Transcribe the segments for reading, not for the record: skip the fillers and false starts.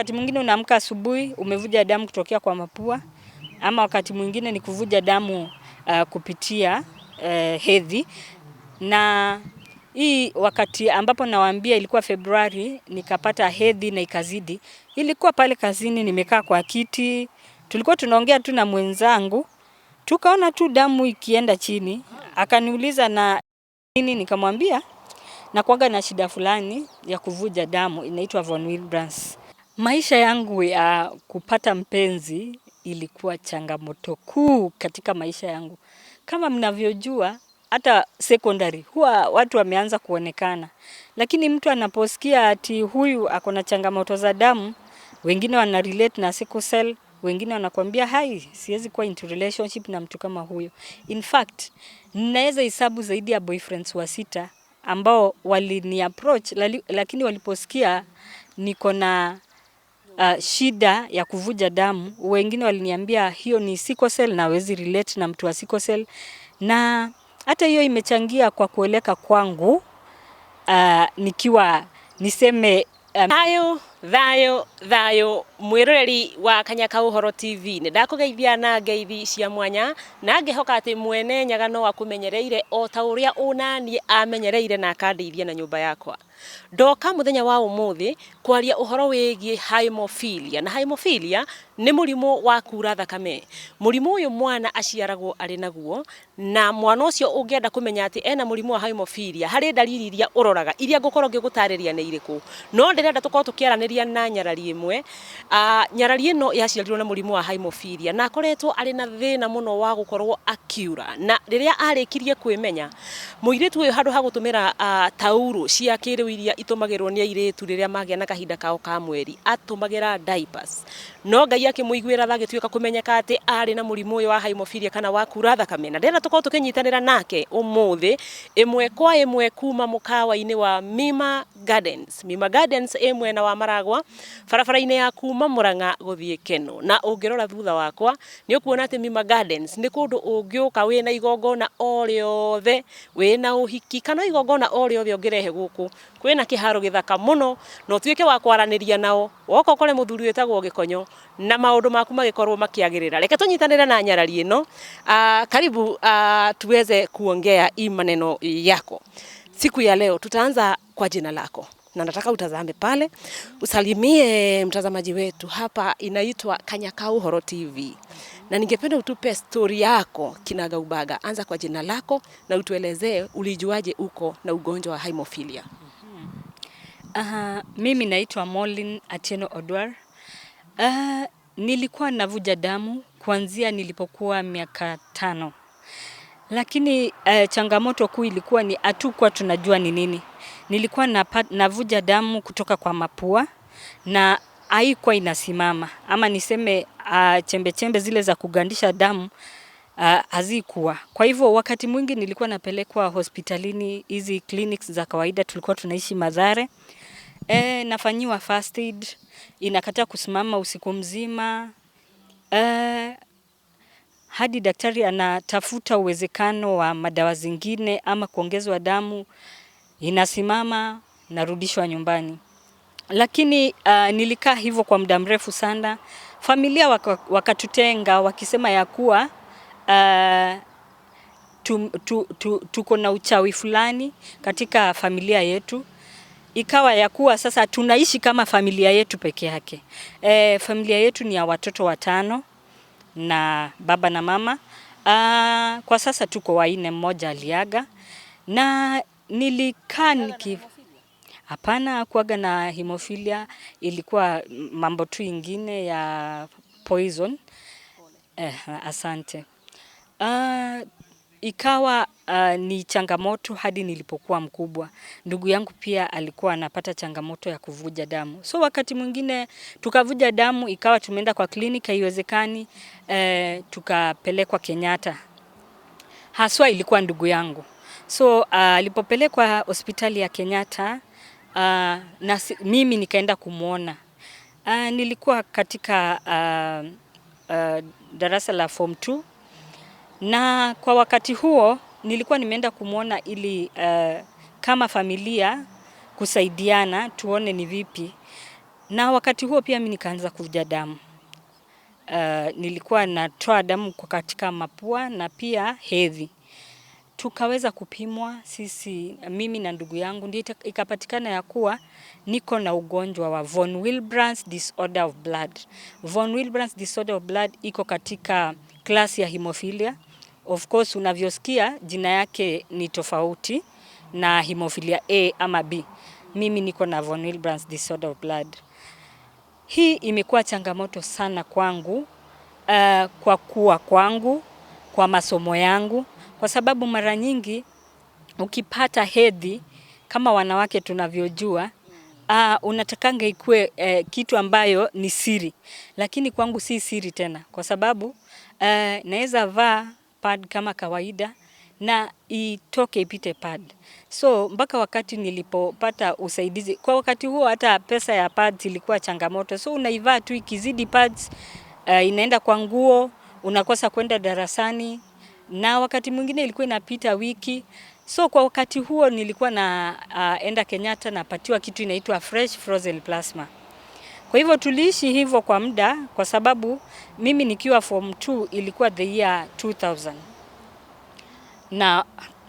wakati mwingine unaamka asubuhi umevuja damu kutokea kwa mapua, ama wakati mwingine ni kuvuja damu kupitia hedhi. Na hii wakati ambapo nawaambia ilikuwa Februari, nikapata hedhi na ikazidi. Ilikuwa pale kazini nimekaa kwa kiti, tulikuwa tunaongea tu na mwenzangu, tukaona tu damu ikienda chini. Akaniuliza na nini, nikamwambia nakuanga na shida fulani ya kuvuja damu inaitwa von Willebrand's. Maisha yangu ya kupata mpenzi ilikuwa changamoto kuu katika maisha yangu. Kama mnavyojua, hata secondary huwa watu wameanza kuonekana. Lakini mtu anaposikia ati huyu akona changamoto za damu, wengine wana relate na sickle cell, wengine wanakuambia hai, siwezi kuwa into relationship na mtu kama huyo. In fact, ninaweza hesabu zaidi ya boyfriends wa 6 ambao walini approach, lakini waliposikia niko na shida ya kuvuja damu, wengine waliniambia hiyo ni sickle cell na hawezi relate na mtu wa sickle cell. Na hata hiyo imechangia kwa kueleka kwangu nikiwa niseme Thayo mwiroreri wa Kanyaka Uhoro TV ne ndakugeithia na ngeithi cia mwanya na ngehoka ati mwene nyaga no akumenyereire o ta uria unani amenyereire na akandeithia na nyumba yakwa. Ndoka muthenya wa umuthi kwaria uhoro wigie hemophilia. Na hemophilia ni murimu wa kura thakame. Murimu uyu mwana aciaragwo ari naguo, na mwana ucio ungienda kumenya ati ena murimu wa hemophilia hari dalili iria uroraga iria ngukorwo ngigutariria ni iriku. No ndirenda tukorwo tukiaraniria na nyarari imwe. Nyarari ino yaciarirwo na murimu wa hemophilia na akoretwo ari na thina muno wa gukorwo akiura, na riria arikirie kwimenya muiritu uyu handu ha gutumira tauru cia kiriu iria itumagirwo ni airitu riria magia na kahinda kao ka mweri, atumagira diapers. No Ngai akimuiguira thagituika kumenyeka ati ari na murimu uyu wa hemophilia kana wa kura thakame. Na ndena tukorwo tukinyitanira nake umuthi imwe kwa imwe kuma mukawa-ini wa Mima Gardens. Mima Gardens imwe na wa Maragwa, barabara-ini ya kuma Murang'a guthie Keno. Na ungirora thutha wakwa ni ukuona ati Mima Gardens ni kundu ungiuka wina igongona o riothe, wina uhiki kana igongona o riothe ungirehe guku. Kwina kiharo githaka muno no tuike wa kwaraniria nao woko kore muthuri wetagwo Gikonyo na maundu maku magikorwo makiagirira. Reke tunyitanire na nyarari ino. Karibu tuweze kuongea hii maneno yako. Siku ya leo tutaanza kwa jina lako. Na nataka utazame pale, usalimie mtazamaji wetu. Hapa inaitwa Kanyaka Uhoro TV. Na ningependa utupe story yako kinaga ubaga. Anza kwa jina lako na utuelezee ulijuaje uko na ugonjwa wa hemophilia. Mimi naitwa Mollin Atieno Odwar. Nilikuwa navuja damu kuanzia nilipokuwa miaka 5. Lakini changamoto kuu ilikuwa ni hatukuwa tunajua ni nini. Nilikuwa navuja damu kutoka kwa mapua na haikuwa inasimama. Ama niseme chembe chembe zile za kugandisha damu hazikuwa. Kwa hivyo wakati mwingi nilikuwa napelekwa hospitalini, hizi clinics za kawaida, tulikuwa tunaishi Mathare. Nafanyiwa first aid, inakataa kusimama usiku mzima. Hadi daktari anatafuta uwezekano wa madawa zingine ama kuongezwa damu, inasimama, narudishwa nyumbani. Lakini nilikaa hivyo kwa muda mrefu sana. Familia wakatutenga wakisema ya kuwa tuko na uchawi fulani katika familia yetu. Ikawa ya kuwa sasa tunaishi kama familia yetu peke yake. Familia yetu ni ya watoto 5 na baba na mama. Kwa sasa tuko 4, mmoja aliaga. Na nilikaa hapana kuaga na hemophilia, ilikuwa mambo tu ingine ya poison. Asante. Ikawa ni changamoto hadi nilipokuwa mkubwa. Ndugu yangu pia alikuwa anapata changamoto ya kuvuja damu. So wakati mwingine tukavuja damu, ikawa tumeenda kwa kliniki haiwezekani, tukapelekwa Kenyatta. Haswa ilikuwa ndugu yangu. So alipopelekwa hospitali ya Kenyatta, na mimi nikaenda kumuona. Nilikuwa katika darasa la form 2. Na kwa wakati huo nilikuwa nimeenda kumuona ili kama familia kusaidiana tuone ni vipi. Na wakati huo pia mimi nikaanza kuvuja damu. Nilikuwa natoa damu kwa katika mapua na pia hedhi. Tukaweza kupimwa sisi, mimi na ndugu yangu, ndio ikapatikana ya kuwa niko na ugonjwa wa von Willebrand's disorder of blood. Von Willebrand's disorder of blood iko katika klasi ya hemophilia. Of course unavyosikia jina yake ni tofauti na hemophilia A ama B. Mimi niko na von Willebrand's disorder of blood. Hii imekuwa changamoto sana kwangu, kwa kuwa kwangu, kwa masomo yangu, kwa sababu mara nyingi ukipata hedhi kama wanawake tunavyojua, unatakanga ikue kitu ambayo ni siri, lakini kwangu si siri tena, kwa sababu naweza vaa pad kama kawaida na itoke ipite pad. So mpaka wakati nilipopata usaidizi, kwa wakati huo hata pesa ya pads ilikuwa changamoto. So unaivaa tu ikizidi pads, inaenda kwa nguo, unakosa kwenda darasani, na wakati mwingine ilikuwa inapita wiki. So kwa wakati huo nilikuwa enda Kenyatta napatiwa kitu inaitwa fresh frozen plasma. Kwa hivyo tuliishi hivyo kwa muda, kwa sababu mimi nikiwa form 2 ilikuwa the year 2000. Na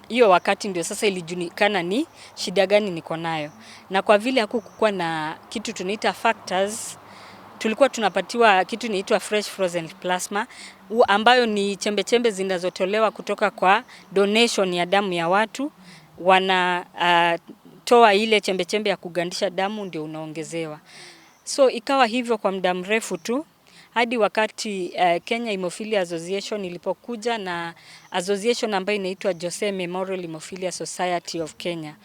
hiyo wakati ndio sasa ilijulikana ni shida gani niko nayo. Na kwa vile hakukuwa na kitu tunaita factors, tulikuwa tunapatiwa kitu inaitwa fresh frozen plasma, ambayo ni chembe-chembe zinazotolewa kutoka kwa donation ya damu ya watu. Toa ile chembe-chembe ya kugandisha damu ndio unaongezewa. So ikawa hivyo kwa muda mrefu tu, hadi wakati Kenya Hemophilia Association ilipokuja na association ambayo inaitwa Jose Memorial Hemophilia Society of Kenya.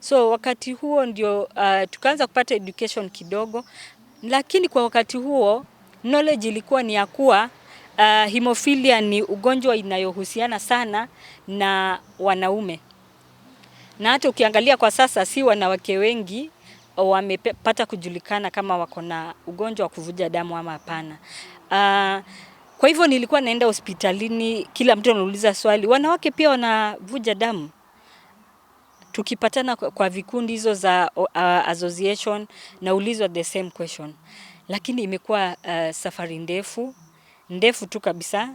So wakati huo ndio tukaanza kupata education kidogo, lakini kwa wakati huo knowledge ilikuwa ni ya kuwa hemophilia ni ugonjwa inayohusiana sana na wanaume. Na hata ukiangalia kwa sasa si wanawake wengi wamepata kujulikana kama wako na ugonjwa wa kuvuja damu ama hapana. Kwa hivyo nilikuwa naenda hospitalini, kila mtu anauliza swali, wanawake pia wanavuja damu? Tukipatana kwa vikundi hizo za association naulizwa the same question. Lakini imekuwa safari ndefu tu kabisa.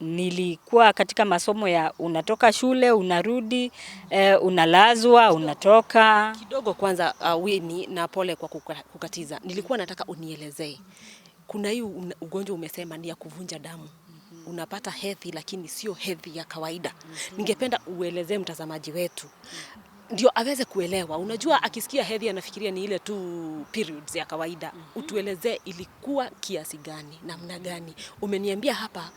Nilikuwa katika masomo ya unatoka shule, unarudi, unalazwa, unatoka. Kidogo kwanza Winnie, na pole kwa kukatiza. Nilikuwa nataka unielezee. Kuna hii ugonjwa umesema ni ya kuvunja damu. Unapata hedhi lakini sio hedhi ya kawaida. Ningependa uelezee mtazamaji wetu ndio aweze kuelewa. Unajua akisikia hedhi anafikiria ni ile tu periods ya kawaida. Utuelezee ilikuwa kiasi gani, namna gani. Umeniambia hapa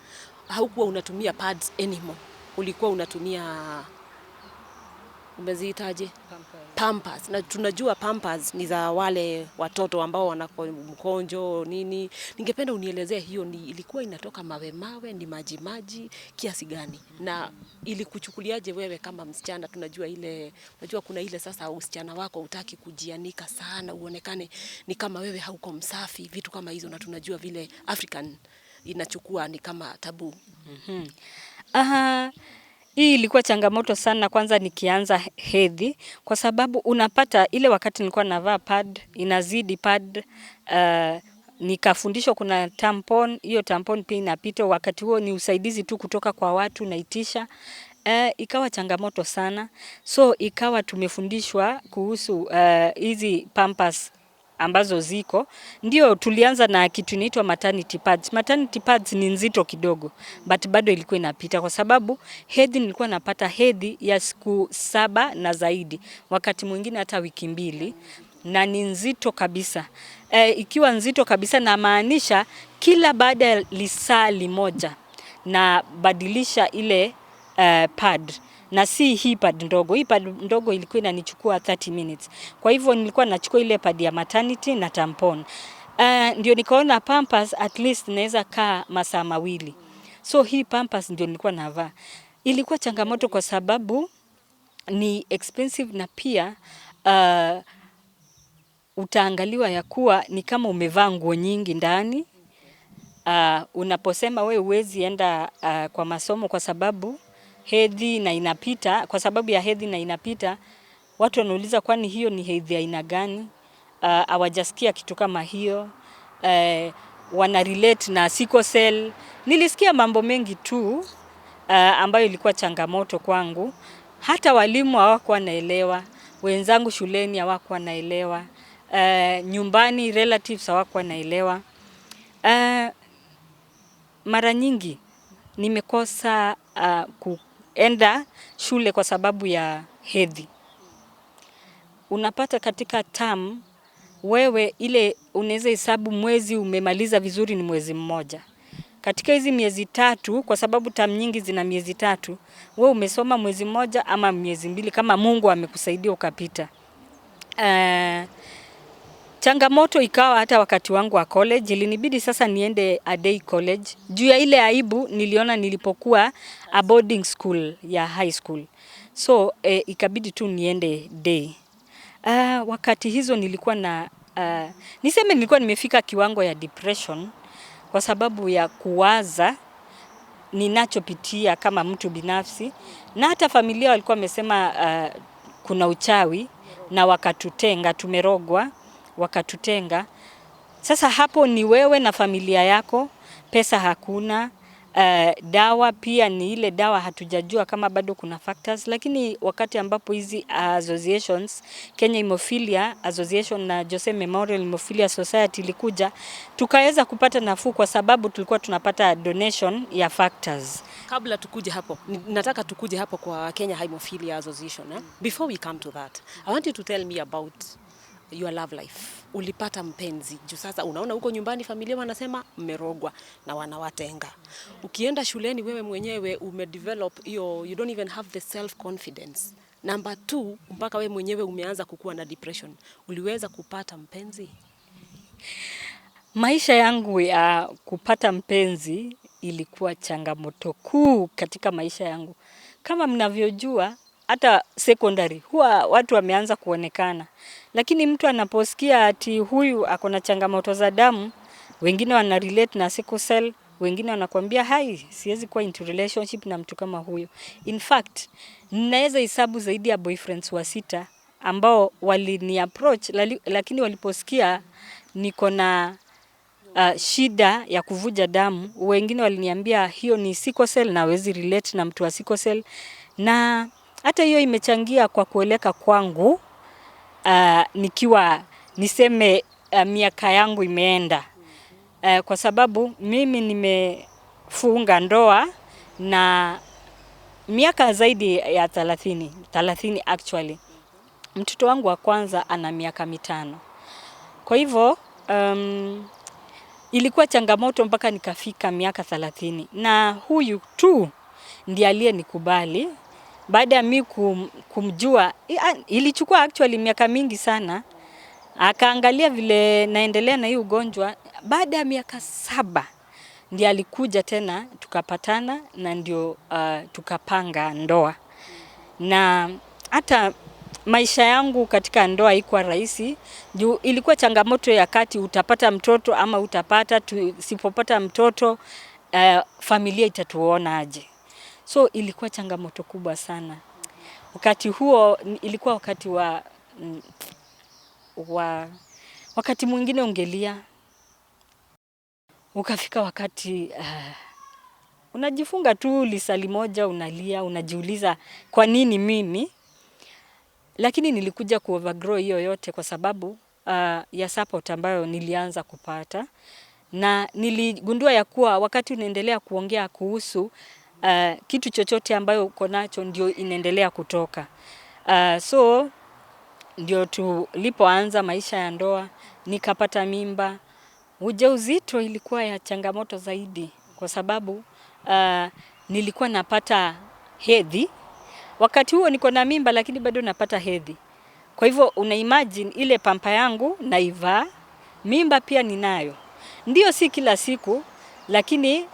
haukuwa unatumia pads anymore. Ulikuwa unatumia umeziitaje? Pampers. Na tunajua pampers ni za wale watoto ambao wana mkonjo nini. Ningependa unielezee hiyo ni ilikuwa inatoka mawe, ni maji kiasi gani? Na ilikuchukuliaje wewe kama msichana? Unajua kuna ile sasa usichana wako hutaki kujianika sana, uonekane ni kama wewe hauko msafi, vitu kama hizo, na tunajua vile African inachukua ni kama tabu. Hii ilikuwa changamoto sana kwanza nikianza hedhi, kwa sababu unapata ile wakati nilikuwa navaa pad, inazidi pad, nikafundishwa kuna tampon, hiyo tampon pia inapita, wakati huo ni usaidizi tu kutoka kwa watu naitisha. Ikawa changamoto sana, so ikawa tumefundishwa kuhusu hizi pampers ambazo ziko. Ndio tulianza na kitu inaitwa maternity pads. Maternity pads ni nzito kidogo, but bado ilikuwa inapita, kwa sababu hedhi nilikuwa napata hedhi ya siku 7 na zaidi, wakati mwingine hata wiki 2, na ni nzito kabisa. Ikiwa nzito kabisa na maanisha kila baada ya lisaa limoja na badilisha ile pad. Na si hii pad ndogo. Hii pad ndogo ilikuwa inanichukua 30 minutes. Kwa hivyo nilikuwa nachukua ile pad ya maternity na tampon. Ndio nikaona pampers at least naweza kaa masaa 2. So hii pampers ndio nilikuwa navaa. Ilikuwa changamoto kwa sababu ni expensive, na pia utaangaliwa ya kuwa ni kama umevaa nguo nyingi ndani. Unaposema wewe huwezi enda kwa masomo kwa sababu hedhi na inapita, kwa sababu ya hedhi na inapita, watu wanauliza kwani hiyo ni hedhi aina gani? hawajasikia kitu kama hiyo. Wana relate na sickle cell. Nilisikia mambo mengi tu ambayo ilikuwa changamoto kwangu. Hata walimu hawakuwa naelewa, wenzangu shuleni hawakuwa naelewa, nyumbani relatives hawakuwa naelewa. Mara nyingi nimekosa kuenda shule kwa sababu ya hedhi. Unapata katika term wewe ile unaweza hesabu mwezi umemaliza vizuri ni mwezi mmoja. Katika hizi miezi 3, kwa sababu term nyingi zina miezi 3, wewe umesoma mwezi mmoja ama miezi 2 kama Mungu amekusaidia ukapita. Changamoto ikawa hata wakati wangu wa college, ilinibidi sasa niende a day college. Juu ya ile aibu niliona nilipokuwa a boarding school ya high school. So ikabidi tu niende day. Wakati hizo nilikuwa nilikuwa nimefika kiwango ya depression kwa sababu ya kuwaza ninachopitia kama mtu binafsi, na hata familia walikuwa wamesema kuna uchawi na wakatutenga, tumerogwa, wakatutenga. Sasa hapo ni wewe na familia yako, pesa hakuna, dawa pia ni ile dawa hatujajua kama bado kuna factors, lakini wakati ambapo hizi associations, Kenya Hemophilia Association na Jose Memorial Hemophilia Society ilikuja, tukaweza kupata nafuu kwa sababu tulikuwa tunapata donation ya factors. Kabla tukuje hapo, nataka tukuje hapo kwa Kenya Hemophilia Association. Before we come to that, I want you to tell me about your love life. Ulipata mpenzi. Juu sasa unaona huko nyumbani familia wanasema mmerogwa na wanawatenga. Ukienda shuleni wewe mwenyewe umedevelop you don't even have the self confidence. Number 2, mpaka wewe mwenyewe umeanza kukua na depression. Uliweza kupata mpenzi? Maisha yangu ya kupata mpenzi ilikuwa changamoto kuu katika maisha yangu. Kama mnavyojua, hata secondary huwa watu wameanza kuonekana. Lakini mtu anaposikia ati huyu akona changamoto za damu, wengine wana relate na sickle cell, wengine wanakuambia siwezi kuwa into relationship na mtu kama huyo. In fact, ninaweza hesabu zaidi ya boyfriends wa 6 ambao walini approach, lakini waliposikia niko na shida ya kuvuja damu, wengine waliniambia hiyo ni sickle cell na hawezi relate na mtu wa sickle cell. Na hata hiyo imechangia kwa kueleka kwangu nikiwa niseme miaka yangu imeenda. Kwa sababu mimi nimefunga ndoa na miaka zaidi ya 30 actually. Mtoto wangu wa kwanza ana miaka 5. Kwa hivyo ilikuwa changamoto mpaka nikafika miaka 30. Na huyu tu ndiye aliyenikubali. Baada ya mimi kumjua, ilichukua actually miaka mingi sana. Akaangalia vile naendelea na hii ugonjwa. Baada ya miaka 7 ndiye alikuja tena, tukapatana na ndio tukapanga ndoa. Na hata maisha yangu katika ndoa haikuwa rahisi. Juu ilikuwa changamoto ya kati utapata mtoto ama utapata, tusipopata mtoto familia itatuona aje. So ilikuwa changamoto kubwa sana. Wakati huo ilikuwa wakati wakati mwingine ungelia. Ukafika wakati unajifunga tu lisali moja, unalia, unajiuliza kwa nini mimi? Lakini nilikuja overgrow hiyo yote kwa sababu ya support ambayo nilianza kupata. Na niligundua ya kuwa wakati unaendelea kuongea kuhusu kitu chochote ambayo uko nacho ndio inaendelea kutoka. So ndio tulipoanza maisha ya ndoa, nikapata mimba. Ujauzito ilikuwa ya changamoto zaidi kwa sababu nilikuwa napata hedhi. Wakati huo niko na mimba lakini bado napata hedhi. Kwa hivyo unaimagine ile pampa yangu naivaa, mimba pia ninayo. Ndio si kila siku, lakini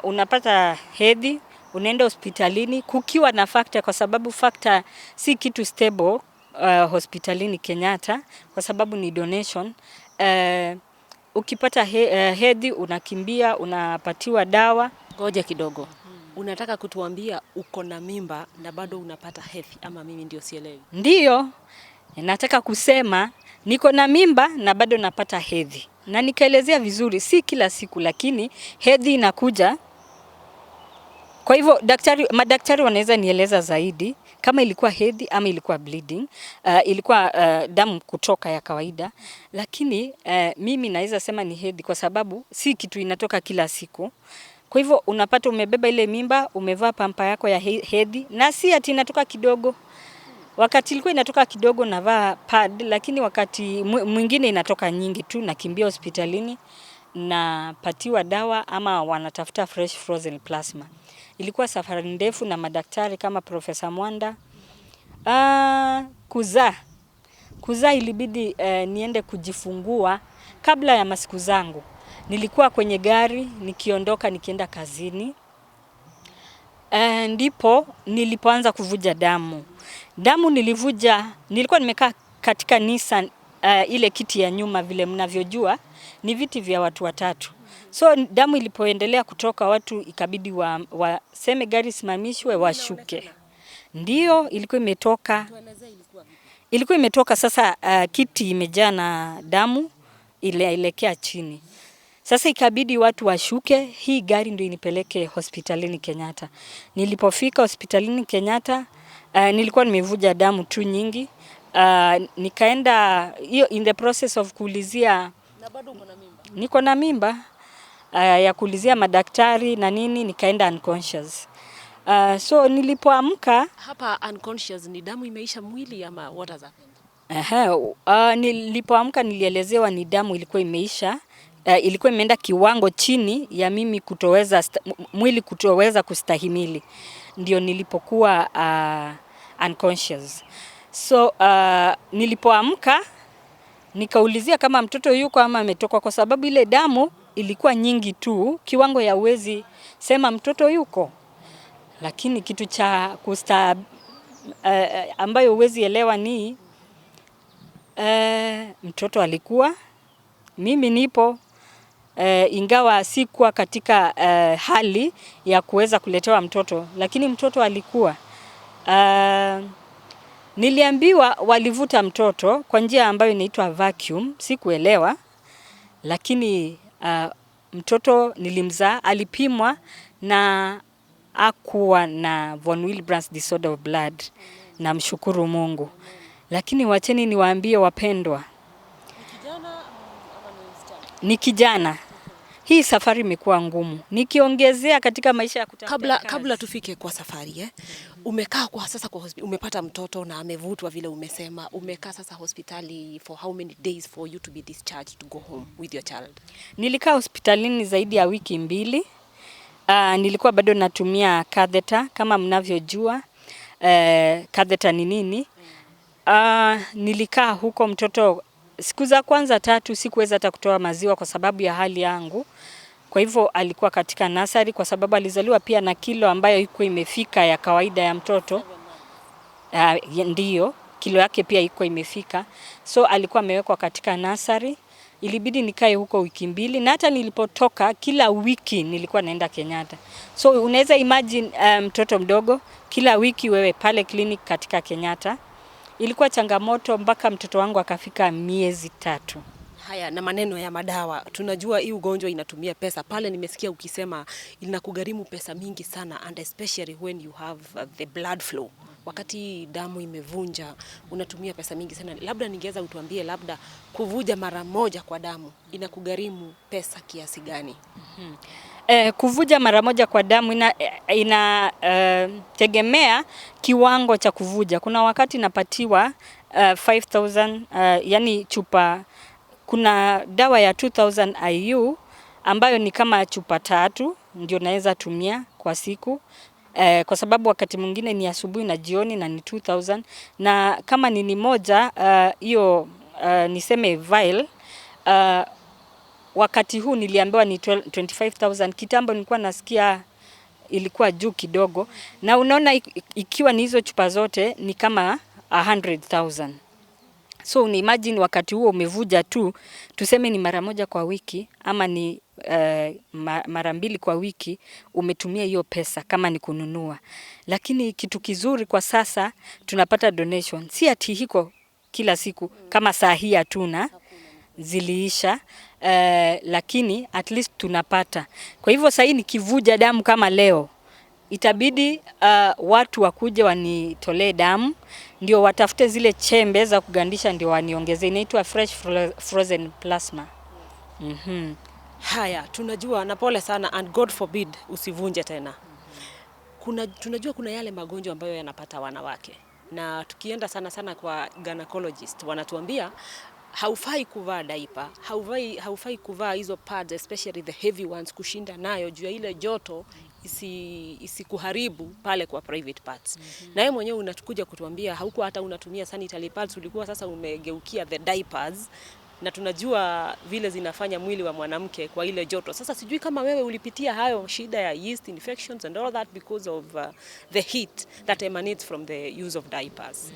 unapata hedhi, unaenda hospitalini kukiwa na factor, kwa sababu factor si kitu stable hospitalini Kenyatta kwa sababu ni donation. Ukipata hedhi unakimbia, unapatiwa dawa. Ngoja kidogo. Unataka kutuambia uko na mimba na bado unapata hedhi ama mimi ndio sielewi? Ndio. nataka kusema niko na mimba na bado napata hedhi. Na nikaelezea vizuri, si kila siku, lakini hedhi inakuja. Kwa hivyo madaktari wanaweza nieleza zaidi kama ilikuwa hedhi ama ilikuwa bleeding, ilikuwa damu kutoka ya kawaida. Lakini mimi naweza sema ni hedhi kwa sababu si kitu inatoka kila siku. Kwa hivyo unapata umebeba ile mimba, umevaa pampa yako ya hedhi, na si ati inatoka kidogo. Wakati ilikuwa inatoka kidogo navaa pad, lakini wakati mwingine inatoka nyingi tu, nakimbia hospitalini napatiwa dawa ama wanatafuta fresh frozen plasma. Ilikuwa safari ndefu na madaktari kama Profesa Mwanda. Kuzaa ilibidi niende kujifungua kabla ya masiku zangu. Nilikuwa kwenye gari nikiondoka nikienda kazini. Ndipo nilipoanza kuvuja damu. Damu nilivuja, nilikuwa nimekaa katika Nissan, ile kiti ya nyuma vile mnavyojua ni viti vya watu watatu. So damu ilipoendelea kutoka, watu ikabidi waseme gari simamishwe washuke. Ndio ilikuwa imetoka. Ilikuwa imetoka sasa, kiti imejaa na damu ilaelekea chini. Sasa ikabidi watu washuke, hii gari ndio inipeleke hospitalini Kenyatta. Nilipofika hospitalini Kenyatta, nilikuwa nimevuja damu tu nyingi. Nikaenda hiyo in the process of kuulizia, Na bado uko na mimba? Niko na mimba ya kuulizia madaktari na nini, nikaenda unconscious. So nilipoamka Hapa unconscious ni damu imeisha mwili ama what has happened? Nilipoamka nilielezewa ni damu ilikuwa imeisha. Ilikuwa imeenda kiwango chini ya mimi mwili kutoweza kustahimili. Ndio nilipokuwa unconscious. So nilipoamka nikaulizia kama mtoto yuko ama ametoka, kwa sababu ile damu ilikuwa nyingi tu kiwango ya uwezi sema mtoto yuko. Lakini kitu cha ambayo uwezi elewa ni mtoto alikuwa, mimi nipo, ingawa sikuwa katika hali ya kuweza kuletewa mtoto, lakini mtoto alikuwa. Niliambiwa walivuta mtoto kwa njia ambayo inaitwa vacuum, sikuelewa, lakini mtoto nilimzaa, alipimwa na hakuwa na von Willebrand's disorder of blood, na mshukuru Mungu. Lakini wacheni niwaambie wapendwa, ni kijana. Hii safari imekuwa ngumu. Nikiongezea katika maisha ya kutafuta Kabla tufike kwa safari umekaa kwa sasa kwa hospitali, umepata mtoto na amevutwa vile umesema, umekaa sasa hospitali for how many days for you to be discharged to go home with your child? Nilikaa hospitalini zaidi ya wiki 2. Nilikuwa bado natumia catheter kama mnavyojua. Catheter ni nini? Nilikaa huko mtoto siku za kwanza 3 sikuweza hata kutoa maziwa kwa sababu ya hali yangu. Kwa hivyo alikuwa katika nursery kwa sababu alizaliwa pia na kilo ambayo iko imefika ya kawaida ya mtoto. Ndiyo, kilo yake pia iko imefika. So alikuwa amewekwa katika nursery. Ilibidi nikae huko wiki 2, na hata nilipotoka kila wiki nilikuwa naenda Kenyatta. So unaweza imagine mtoto mdogo kila wiki wewe pale clinic katika Kenyatta. Ilikuwa changamoto mpaka mtoto wangu akafika miezi 3. Haya, na maneno ya madawa, tunajua hii ugonjwa inatumia pesa. Pale nimesikia ukisema inakugharimu pesa mingi sana, and especially when you have the blood flow. Wakati damu imevunja unatumia pesa mingi sana. Labda ningeweza utuambie, labda kuvuja mara moja kwa damu inakugharimu pesa kiasi gani? Kuvuja mara moja kwa damu tegemea kiwango cha kuvuja. Kuna wakati napatiwa 5,000, yani chupa. Kuna dawa ya 2,000 IU ambayo ni kama chupa 3 ndio naweza tumia kwa siku. Kwa sababu wakati mwingine ni asubuhi na jioni na ni 2,000. Na kama ni moja, hiyo niseme vial, wakati huu niliambiwa ni 25,000. Kitambo nilikuwa nasikia ilikuwa juu kidogo. Na unaona ikiwa ni hizo chupa zote ni kama 100,000. So imagine wakati huo umevuja tu, tuseme ni mara moja kwa wiki ama ni mara 2 kwa wiki, umetumia hiyo pesa kama ni kununua. Lakini kitu kizuri kwa sasa tunapata donation. Si ati hiko kila siku kama saa hii hatuna, ziliisha. Lakini at least tunapata. Kwa hivyo sasa nikivuja damu kama leo, itabidi watu wakuje wanitolee damu, ndio watafute zile chembe za kugandisha ndio waniongeze. Inaitwa fresh frozen plasma. Haya, tunajua na pole sana, and God forbid usivunje tena. Tunajua kuna yale magonjwa ambayo yanapata wanawake. Na tukienda sana kwa gynecologist, wanatuambia haufai kuvaa diaper, haufai kuvaa hizo pads, especially the heavy ones, kushinda nayo juu ya ile joto isikuharibu pale kwa private parts. Na yeye mwenyewe unatukuja kutuambia hauko hata unatumia sanitary pads, ulikuwa sasa umegeukia the diapers, na tunajua vile zinafanya mwili wa mwanamke kwa ile joto. Sasa sijui kama wewe ulipitia hayo shida ya yeast infections and all that because of the heat that emanates from the use of diapers.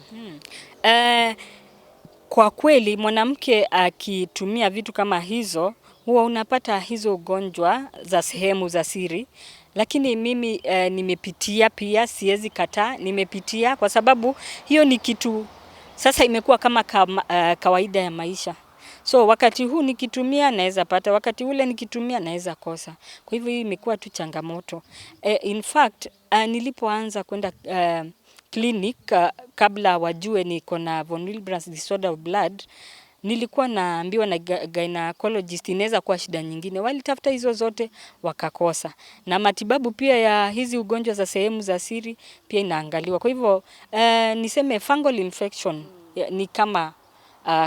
Kwa kweli mwanamke akitumia vitu kama hizo huwa unapata hizo ugonjwa za sehemu za siri. Lakini mimi nimepitia pia, siwezi kataa, nimepitia kwa sababu hiyo ni kitu sasa imekuwa kama kawaida ya maisha. So wakati huu nikitumia naweza pata, wakati ule nikitumia naweza kosa. Kwa hivyo hii imekuwa tu changamoto. In fact nilipoanza kwenda clinic kabla wajue niko na von Willebrand's disorder of blood, nilikuwa naambiwa na gynecologist inaweza kuwa shida nyingine. Walitafuta hizo zote wakakosa. Na matibabu pia ya hizi ugonjwa za sehemu za siri pia inaangaliwa. Kwa hivyo niseme fungal infection ni kama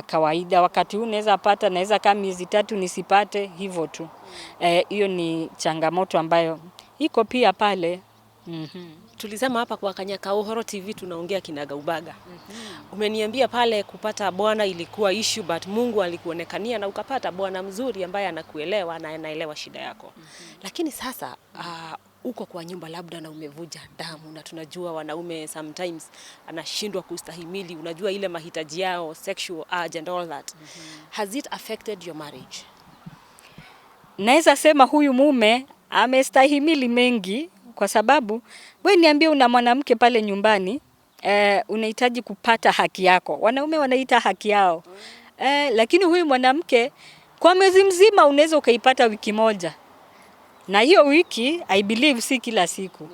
kawaida. Wakati huu naweza kama miezi 3 nisipate, hivyo tu. Hiyo ni changamoto ambayo iko pia pale. Tulisema hapa kwa Kanyaka Uhoro TV tunaongea kinagaubaga. Umeniambia pale kupata bwana ilikuwa issue, but Mungu alikuonekania na ukapata bwana mzuri ambaye anakuelewa na anaelewa shida yako. Lakini sasa uko kwa nyumba labda na umevuja damu, na tunajua wanaume sometimes anashindwa kustahimili, unajua ile mahitaji yao, sexual urge and all that. Has it affected your marriage? Naweza sema huyu mume amestahimili mengi, kwa sababu wewe niambie una mwanamke pale nyumbani, unahitaji kupata haki yako. Wanaume wanaita haki yao. Lakini huyu mwanamke kwa mwezi mzima unaweza ukaipata wiki moja. Na hiyo wiki I believe si kila siku.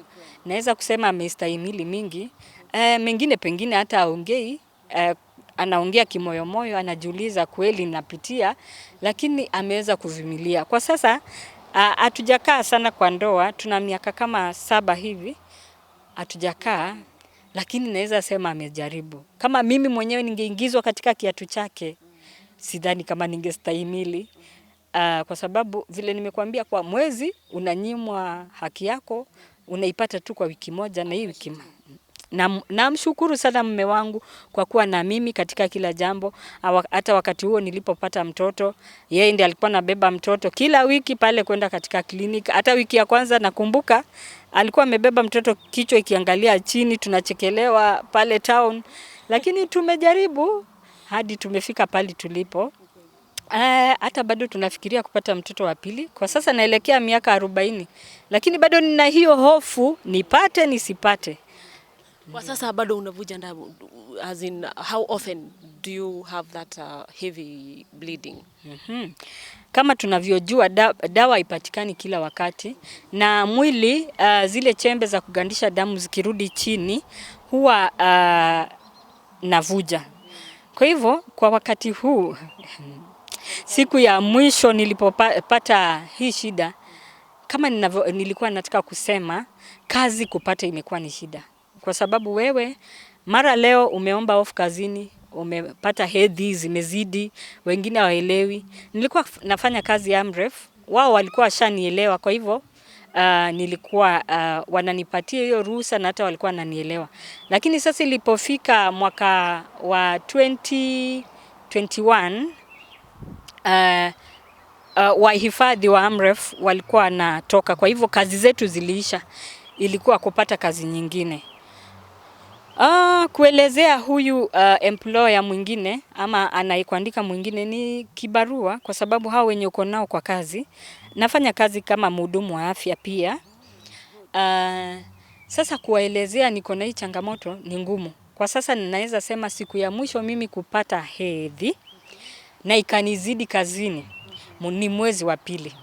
Naweza kusema amestahimili mingi. Mengine pengine hata aongei, anaongea kimoyomoyo, anajiuliza kweli napitia, lakini ameweza kuvumilia. Kwa sasa hatujakaa sana kwa ndoa, tuna miaka kama 7 hivi. Hatujakaa, lakini naweza sema amejaribu. Kama mimi mwenyewe ningeingizwa katika kiatu chake, sidhani kama ningestahimili. Kwa sababu vile nimekuambia, kwa mwezi unanyimwa haki yako, unaipata tu kwa wiki moja, na hii wiki namshukuru sana mume wangu kwa kuwa na mimi katika kila jambo. Hata wakati huo nilipopata mtoto, yeye ndiye alikuwa anabeba mtoto kila wiki pale kwenda katika kliniki. Hata wiki ya kwanza nakumbuka alikuwa amebeba mtoto, kichwa ikiangalia chini, tunachekelewa pale town. Lakini tumejaribu hadi tumefika pale tulipo. Hata bado tunafikiria kupata mtoto wa pili. Kwa sasa naelekea miaka 40, lakini bado nina hiyo hofu, nipate nisipate. Kwa sasa bado unavuja damu, as in how often do you have that heavy bleeding? Kama tunavyojua dawa haipatikani kila wakati, na mwili zile chembe za kugandisha damu zikirudi chini huwa navuja. Kwa hivyo kwa wakati huu siku ya mwisho nilipopata hii shida, kama nilikuwa nataka kusema, kazi kupata imekuwa ni shida. Kwa sababu wewe mara leo umeomba off kazini, umepata hedhi zimezidi, wengine hawaelewi. Nilikuwa nafanya kazi ya Amref, wao walikuwa washanielewa, kwa hivyo nilikuwa wananipatia hiyo ruhusa na hata walikuwa wananielewa. Lakini sasa ilipofika mwaka wa 2021, wahifadhi wa Amref walikuwa wanatoka, kwa hivyo kazi zetu ziliisha, ilikuwa kupata kazi nyingine. Kuelezea huyu employer mwingine ama anaikuandika mwingine ni kibarua, kwa sababu hao wenye uko nao kwa kazi. Nafanya kazi kama mhudumu wa afya pia. Sasa kuwaelezea niko na hii changamoto ni ngumu, Kwa sasa ninaweza sema siku ya mwisho mimi kupata hedhi na ikanizidi kazini ni mwezi wa pili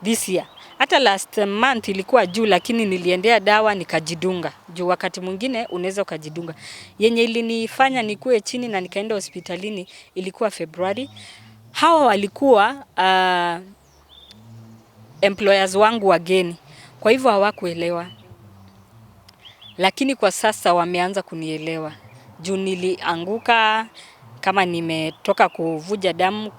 this year. Hata last month ilikuwa juu, lakini niliendea dawa nikajidunga. Juu wakati mwingine unaweza ukajidunga. Yenye ilinifanya nikue chini na nikaenda hospitalini ilikuwa Februari. Hawa walikuwa employers wangu wageni. Kwa hivyo hawakuelewa. Lakini kwa sasa wameanza kunielewa. Juu nilianguka kama nimetoka kuvuja damu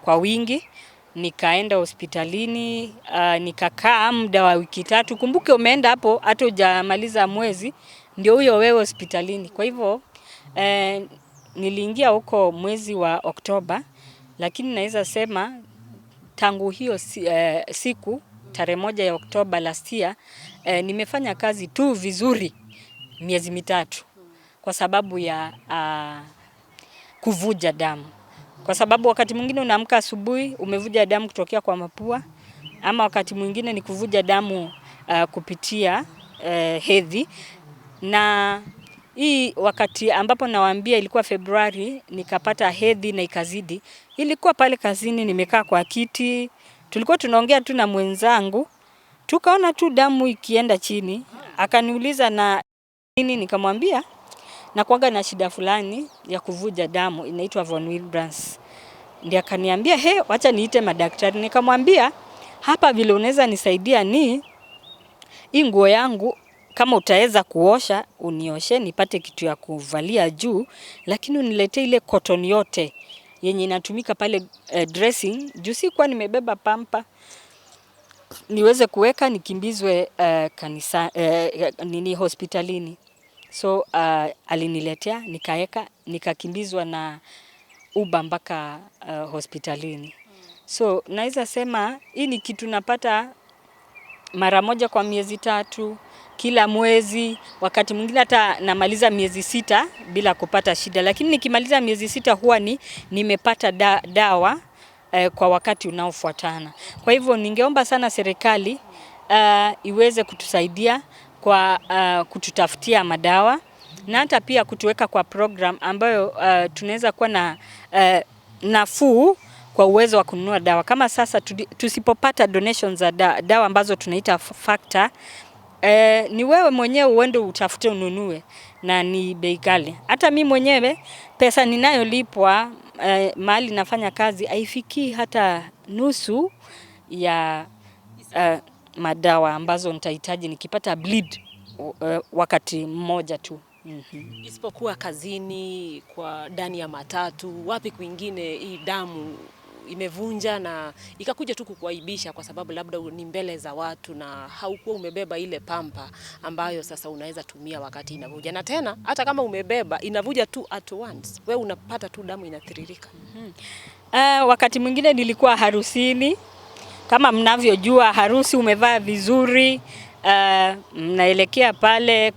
kwa wingi. Nikaenda hospitalini, nikakaa muda wa wiki 3. Kumbuke umeenda hapo hata hujamaliza mwezi, ndio huyo wewe hospitalini. Kwa hivyo niliingia huko mwezi wa Oktoba, lakini naweza sema tangu hiyo siku tarehe 1 ya Oktoba last year, nimefanya kazi tu vizuri miezi 3 kwa sababu ya kuvuja damu. Kwa sababu wakati mwingine unaamka asubuhi umevuja damu kutokea kwa mapua, ama wakati mwingine ni kuvuja damu kupitia hedhi. Na hii wakati ambapo nawaambia ilikuwa Februari nikapata hedhi na ikazidi, ilikuwa pale kazini nimekaa kwa kiti, tulikuwa tunaongea tu na mwenzangu, tukaona tu damu ikienda chini, akaniuliza na nini, nikamwambia na kuanga na shida fulani ya kuvuja damu inaitwa von Willebrand. Ndiye akaniambia wacha niite madaktari. Nikamwambia hapa vile unaweza nisaidia ni hii nguo yangu kama utaweza kuosha unioshe nipate kitu ya kuvalia juu, lakini uniletee ile cotton yote yenye inatumika pale dressing juu sikuwa nimebeba pampa niweze kuweka nikimbizwe kanisa hospitalini. So aliniletea nikaeka nikakimbizwa na Uber mpaka hospitalini. So naweza sema hii ni kitu napata mara moja kwa miezi 3, kila mwezi, wakati mwingine hata namaliza miezi 6 bila kupata shida, lakini nikimaliza miezi 6 huwa nimepata dawa kwa wakati unaofuatana. Kwa hivyo ningeomba sana serikali iweze kutusaidia kwa kututafutia madawa na hata pia kutuweka kwa program ambayo tunaweza kuwa na nafuu kwa uwezo wa kununua dawa. Kama sasa tusipopata donations za dawa ambazo tunaita factor, ni wewe mwenyewe uende utafute ununue na ni bei ghali. Hata mimi mwenyewe pesa ninayolipwa mahali nafanya kazi haifikii hata nusu ya madawa ambazo nitahitaji nikipata bleed wakati mmoja tu. Isipokuwa kazini, kwa ndani ya matatu, wapi kwingine hii damu imevunja na ikakuja tu kukuaibisha kwa sababu labda ni mbele za watu na haukuwa umebeba ile pampa ambayo sasa unaweza tumia wakati inavuja, na tena hata kama umebeba inavuja tu at once, wewe unapata tu damu inatiririka. Wakati mwingine nilikuwa harusini, kama mnavyojua harusi umevaa vizuri, mnaelekea pale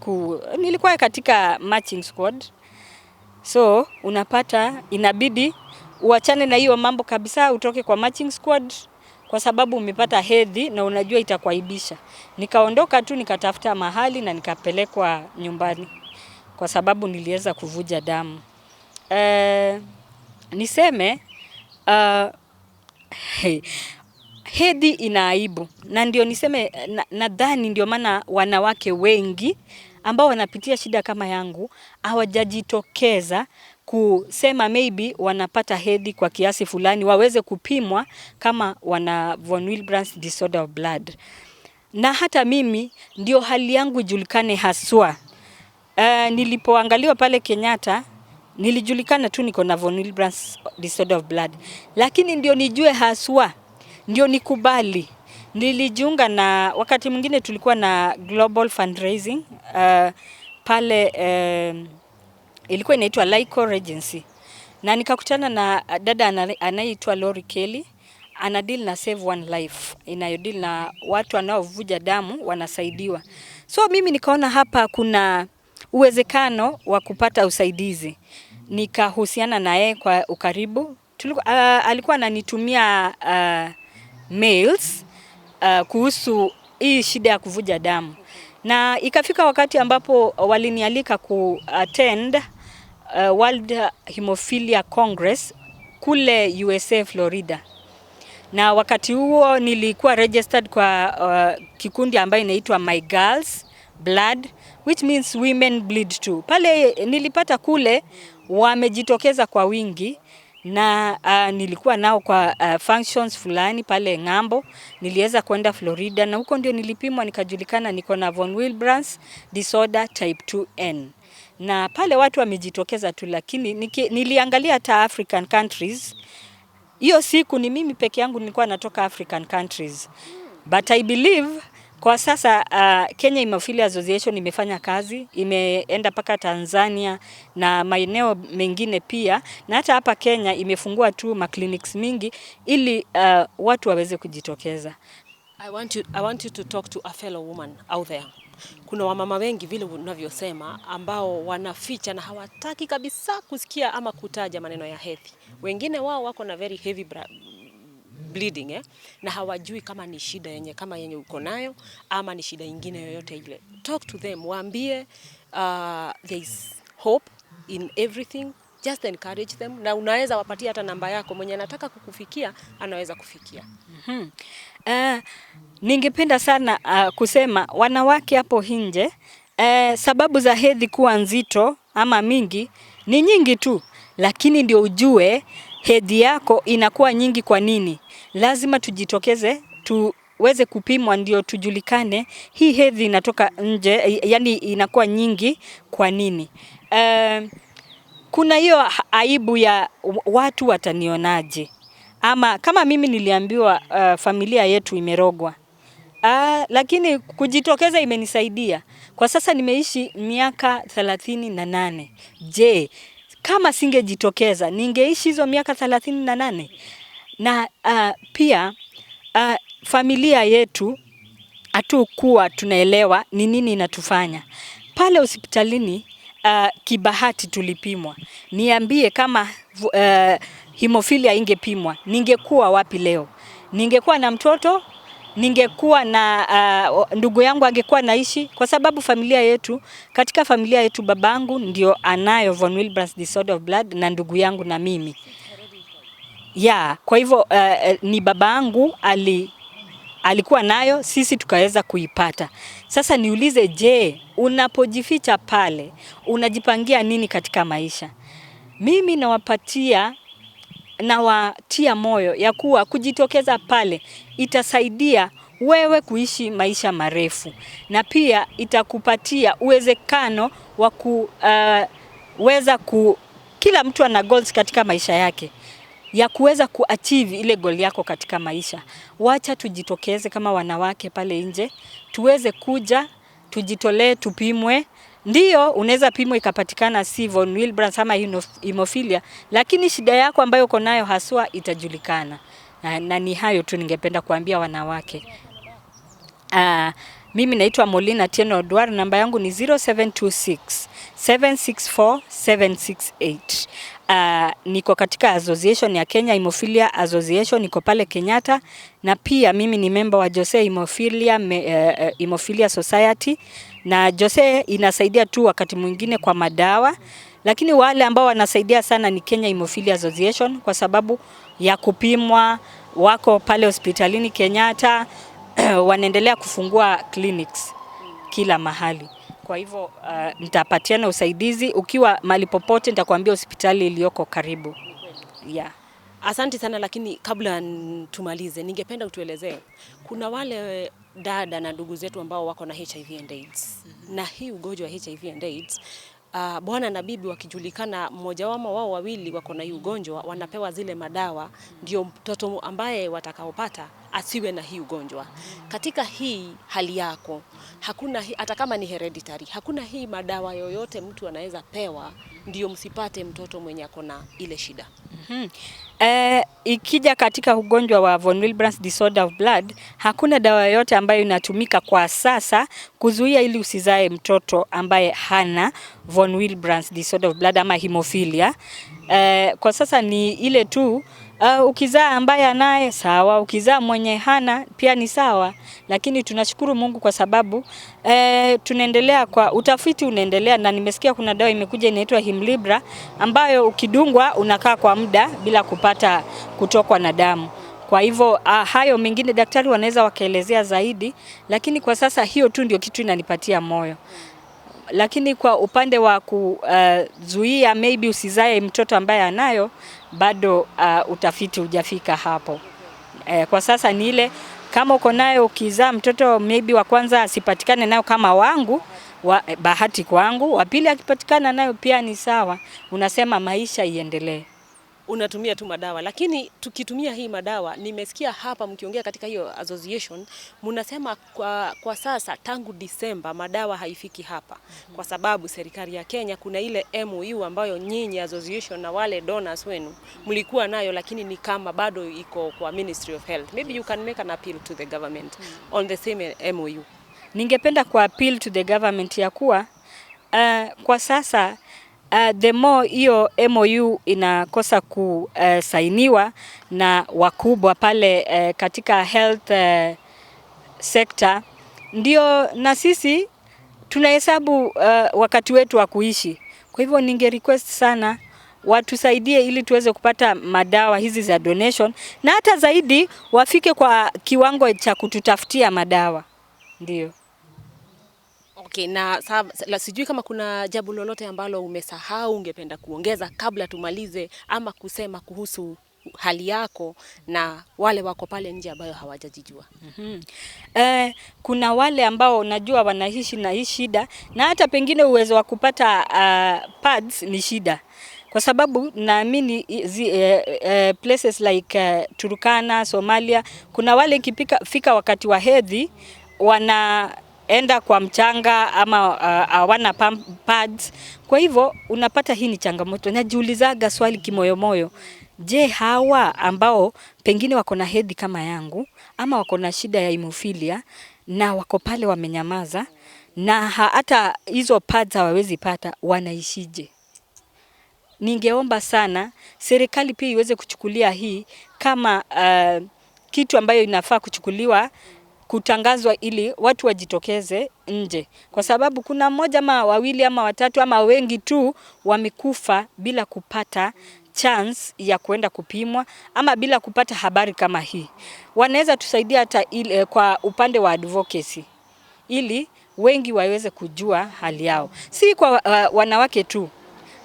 nilikuwa katika matching squad. So unapata inabidi uachane na hiyo mambo kabisa, utoke kwa matching squad kwa sababu umepata hedhi na unajua itakuaibisha. Nikaondoka tu nikatafuta mahali na nikapelekwa nyumbani kwa sababu niliweza kuvuja damu. Niseme hedhi ina aibu, na ndio niseme nadhani ndio maana wanawake wengi ambao wanapitia shida kama yangu hawajajitokeza kusema maybe wanapata hedhi kwa kiasi fulani waweze kupimwa kama wana von Willebrand disorder of blood. Na hata mimi ndio hali yangu ijulikane haswa. Nilipoangaliwa pale Kenyatta nilijulikana tu niko na von Willebrand disorder of blood, lakini ndio nijue haswa, ndio nikubali, nilijiunga na wakati mwingine tulikuwa na global fundraising pale ilikuwa inaitwa Lyco Regency, na nikakutana na dada anaitwa Lori Kelly, ana deal na Save One Life, inayodeal na watu wanaovuja damu wanasaidiwa. So mimi nikaona hapa kuna uwezekano wa kupata usaidizi, nikahusiana na yeye kwa ukaribu. Alikuwa ananitumia mails kuhusu hii shida ya kuvuja damu. na ikafika wakati ambapo walinialika attend World Hemophilia Congress kule USA Florida, na wakati huo nilikuwa registered kwa kikundi ambayo inaitwa My Girls Blood, which means women bleed too. Pale nilipata kule wamejitokeza kwa wingi, na nilikuwa nao kwa functions fulani pale ng'ambo. Niliweza kwenda Florida, na huko ndio nilipimwa nikajulikana niko na von Willebrand's disorder type 2N. Na pale watu wamejitokeza tu, lakini niliangalia hata African countries. Hiyo siku ni mimi peke yangu nilikuwa natoka African countries. But I believe kwa sasa Kenya Hemophilia Association imefanya kazi, imeenda paka Tanzania na maeneo mengine pia, na hata hapa Kenya imefungua tu clinics mingi ili watu waweze kujitokeza. I want you to talk to a fellow woman out there. Kuna wamama wengi vile unavyosema ambao wanaficha na hawataki kabisa kusikia ama kutaja maneno ya hedhi. Wengine wao wako na very heavy bleeding na hawajui kama ni shida yenye uko nayo ama ni shida nyingine yoyote ile. Talk to them, waambie there is hope in everything. Just encourage them, na unaweza wapatia hata namba yako, mwenye anataka kukufikia anaweza kufikia. Ningependa sana kusema wanawake hapo nje, sababu za hedhi kuwa nzito ama mingi ni nyingi tu, lakini ndio ujue hedhi yako inakuwa nyingi kwa nini. Lazima tujitokeze, tuweze kupimwa ndio tujulikane hii hedhi inatoka nje, yani inakuwa nyingi kwa nini. Kuna hiyo aibu ya watu watanionaje, ama kama mimi niliambiwa familia yetu imerogwa. Lakini kujitokeza imenisaidia. Kwa sasa nimeishi miaka 38. Je, kama singejitokeza ningeishi hizo miaka 38? Na pia familia yetu hatukuwa tunaelewa ni nini inatufanya. Pale hospitalini kibahati tulipimwa. Niambie kama hemophilia ingepimwa, ningekuwa wapi leo? Ningekuwa na mtoto, ningekuwa na ndugu yangu angekuwa naishi, kwa sababu katika familia yetu babangu ndio anayo von Willebrand's disorder of blood na ndugu yangu na mimi. Kwa hivyo ni babangu alikuwa nayo, sisi tukaweza kuipata. Sasa niulize, je, unapojificha pale unajipangia nini katika maisha? Mimi nawatia moyo ya kuwa kujitokeza pale itasaidia wewe kuishi maisha marefu, na pia itakupatia uwezekano wa kila mtu ana goals katika maisha yake, ya kuweza kuachieve ile goal yako katika maisha. Wacha tujitokeze kama wanawake pale nje, tuweze kuja, tujitolee, tupimwe. Ndio unaweza pimwa ikapatikana si von Willebrand's ama hemophilia, lakini shida yako ambayo uko nayo haswa itajulikana. Na ni hayo tu ningependa kuambia wanawake. Mimi naitwa Molina Tieno Odwar, namba yangu ni 0726 764 768. Niko katika association ya Kenya Hemophilia Association, niko pale Kenyatta, na pia mimi ni member wa Jose Hemophilia Society, na Jose inasaidia tu wakati mwingine kwa madawa, lakini wale ambao wanasaidia sana ni Kenya Hemophilia Association kwa sababu ya kupimwa, wako pale hospitalini Kenyatta, wanaendelea kufungua clinics kila mahali. Kwa hivyo nitapatiana usaidizi, ukiwa mahali popote nitakwambia hospitali iliyoko karibu. Asante sana, lakini kabla tumalize ningependa utuelezee, kuna wale dada na ndugu zetu ambao wako na HIV and AIDS. Na hii ugonjwa wa HIV and AIDS, bwana na bibi wakijulikana mmoja wao wawili wako na hii ugonjwa, wanapewa zile madawa ndio mtoto ambaye watakaopata asiwe na hii ugonjwa. Katika hii hali yako, hakuna hata kama ni hereditary, hakuna hii madawa yoyote mtu anaweza pewa ndio msipate mtoto mwenye ako na ile shida? Ikija katika ugonjwa wa von Willebrand's disorder of blood, hakuna dawa yoyote ambayo inatumika kwa sasa kuzuia ili usizae mtoto ambaye hana von Willebrand's disorder of blood ama hemophilia. Kwa sasa ni ile tu Ukizaa ambaye anaye sawa, ukizaa mwenye hana pia ni sawa, lakini tunashukuru Mungu kwa sababu tunaendelea, kwa utafiti unaendelea, na nimesikia kuna dawa imekuja inaitwa Hemlibra ambayo ukidungwa unakaa kwa muda bila kupata kutokwa na damu. Kwa hivyo hayo mengine daktari wanaweza wakaelezea zaidi, lakini kwa sasa hiyo tu ndio kitu inanipatia moyo. Lakini kwa upande wa kuzuia maybe usizae mtoto ambaye anayo, bado utafiti hujafika hapo. Kwa sasa ni ile kama uko nayo, ukizaa mtoto maybe wa kwanza asipatikane nayo kama wangu, bahati kwangu, wa pili akipatikana nayo pia ni sawa. Unasema maisha iendelee. Unatumia tu madawa, lakini tukitumia hii madawa, nimesikia hapa mkiongea katika hiyo association mnasema kwa sasa tangu Disemba madawa haifiki hapa kwa sababu serikali ya Kenya kuna ile MOU ambayo nyinyi association na wale donors wenu mlikuwa nayo, lakini ni kama bado iko kwa Ministry of Health. Maybe you can make an appeal to the government on the same MOU. Ningependa ku appeal to the government ya kuwa kwa sasa the more hiyo MOU inakosa kusainiwa na wakubwa pale katika health sector, ndio na sisi tunahesabu wakati wetu wa kuishi. Kwa hivyo ninge request sana watusaidie ili tuweze kupata madawa hizi za donation, na hata zaidi wafike kwa kiwango cha kututafutia madawa. Ndio. Okay, na sijui kama kuna jambo lolote ambalo umesahau ungependa kuongeza kabla tumalize, ama kusema kuhusu hali yako na wale wako pale nje ambao hawajajijua. Kuna wale ambao najua wanaishi na hii shida, na hata pengine uwezo wa kupata pads ni shida. Kwa sababu naamini places like Turkana, Somalia, kuna wale fika wakati wa hedhi wanaenda kwa mchanga ama hawana pads. Kwa hivyo unapata hii ni changamoto. Najiulizaga swali kimoyomoyo. Je, hawa ambao pengine wako na hedhi kama yangu ama wako na shida ya hemophilia na wako pale wamenyamaza na hata hizo pads hawawezi pata, wanaishije? Ningeomba sana serikali pia iweze kuchukulia hii kama kitu ambayo inafaa kuchukuliwa, kutangazwa ili watu wajitokeze nje, kwa sababu kuna mmoja ama wawili ama watatu ama wengi tu wamekufa bila kupata chance ya kuenda kupimwa ama bila kupata habari kama hii. Wanaweza tusaidia hata kwa upande wa advocacy ili wengi waweze kujua hali yao, si kwa wanawake tu.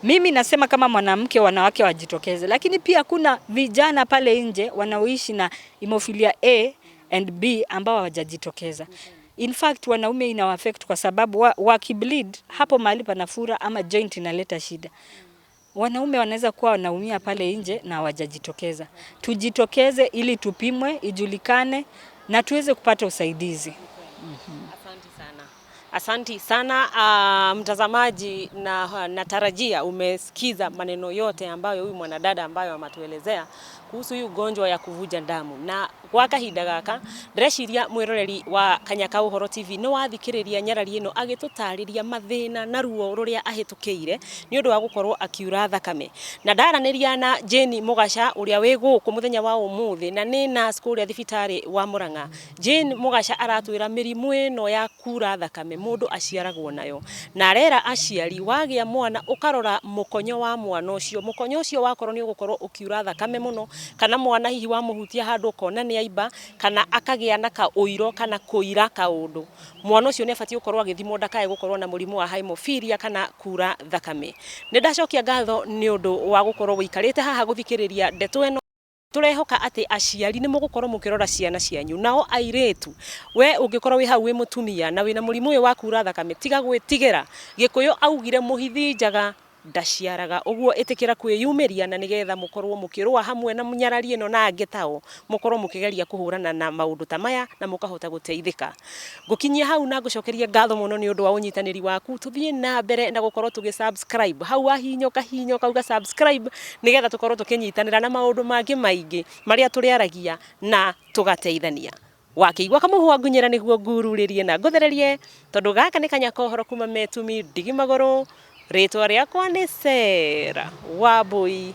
Mimi nasema kama mwanamke, wanawake wajitokeze, lakini pia kuna vijana pale nje wanaoishi na hemophilia A and B ambao hawajajitokeza. In fact wanaume ina affect kwa sababu wakibleed hapo mahali panafura ama joint inaleta shida. Wanaume wanaweza kuwa wanaumia pale nje na hawajajitokeza. Tujitokeze ili tupimwe, ijulikane na tuweze kupata usaidizi. Asanti sana mtazamaji, na natarajia umesikiza maneno yote ambayo huyu mwanadada ambayo amatuelezea kuhusu hii ugonjwa ya kuvuja damu. Na kwa kahinda gaka ndĩreciria mwiroreri wa Kanyaka Uhoro TV no wathikiriria nyarari ino agitutariria mathina na ruo ruria ahitukiire ni undu wa gukorwo akiura thakame. Na ndaraniria na Jane Mugaca uria wi guku muthenya wa umuthi, na ni nurse kuria thibitari wa Murang'a. Jane Mugaca aratwira mirimu ino ya kura thakame mundu aciaragwo nayo, na arera aciari wagia mwana ukarora mukonyo wa mwana ucio, mukonyo ucio wakorwo ni ugukorwo ukiura thakame muno, kana mwana hihi wa muhutia handu kona ni aiba, kana akagia na ka uiro kana kuira kaundu, mwana ucio ni abati gukorwo agithimwo ndakae gukorwo na murimu wa hemophilia kana kura thakame. Ni ndacokia ngatho ni undu wa gukorwo wikarite haha guthikiriria ndeto eno. Turehoka ati aciari ni mugukorwo mukirora ciana cianyu, nao airetu we ungikorwo wi hau wi mutumia na wina murimu uyu wa kura thakame, tiga gwitigira. Gikuyu augire muhithi njaga ndaciaraga, uguo itikira kwiyumiria na nigetha mukorwo mukirwa hamwe na munyarari eno na angetao mukorwo mukigeria kuhurana na maundu ta maya na mukahota guteithika. Ngukinyia hau na ngucokeria ngatho muno ni undu wa unyitaniri waku. Tuthie na mbere na gukorwo tugisubscribe hau ahinyoka uga subscribe nigetha tukorwo tukinyitanira na maundu mangi maingi maria turiaragia na tugateithania. Wakiigwa kama huwa ngunyira niguo ngururirie na nguthererie, tondu gaka ni Kanyaka Uhoro kuma Metumi Ndigimagoro. Ritwa riakwa ni Sera Wambui.